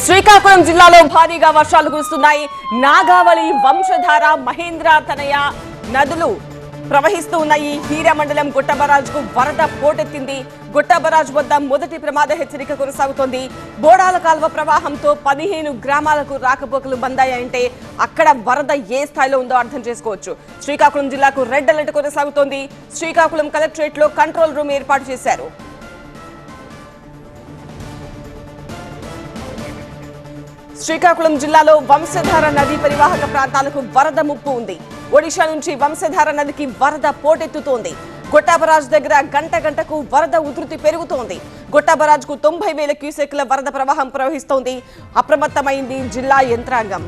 శ్రీకాకుళం జిల్లాలో భారీగా వర్షాలు కురుస్తున్నాయి. నాగావళి, వంశధార, మహేంద్ర తనయ నదులు ప్రవహిస్తూ ఉన్నాయి. హీరా మండలం గుట్టబరాజ్కు వరద పోటెత్తింది. గుట్టబరాజ్ వద్ద మొదటి ప్రమాద హెచ్చరిక కొనసాగుతోంది. బోడాల కాల్వ ప్రవాహంతో 15 గ్రామాలకు రాకపోకలు బందాయంటే అక్కడ వరద ఏ స్థాయిలో ఉందో అర్థం చేసుకోవచ్చు. శ్రీకాకుళం జిల్లాకు రెడ్ అలర్ట్ కొనసాగుతోంది. శ్రీకాకుళం కలెక్టరేట్ లో కంట్రోల్ రూమ్ ఏర్పాటు చేశారు. శ్రీకాకుళం జిల్లాలో వంశధార నది పరివాహక ప్రాంతాలకు వరద ముప్పు ఉంది. ఒడిషా నుంచి వంశధార నదికి వరద పోటెత్తుతోంది. గుట్టబరాజ్ దగ్గర గంట గంటకు వరద ఉధృతి పెరుగుతోంది. గుట్టబరాజ్కు 90,000 క్యూసెక్ల వరద ప్రవాహం ప్రవహిస్తోంది. అప్రమత్తమైంది జిల్లా యంత్రాంగం.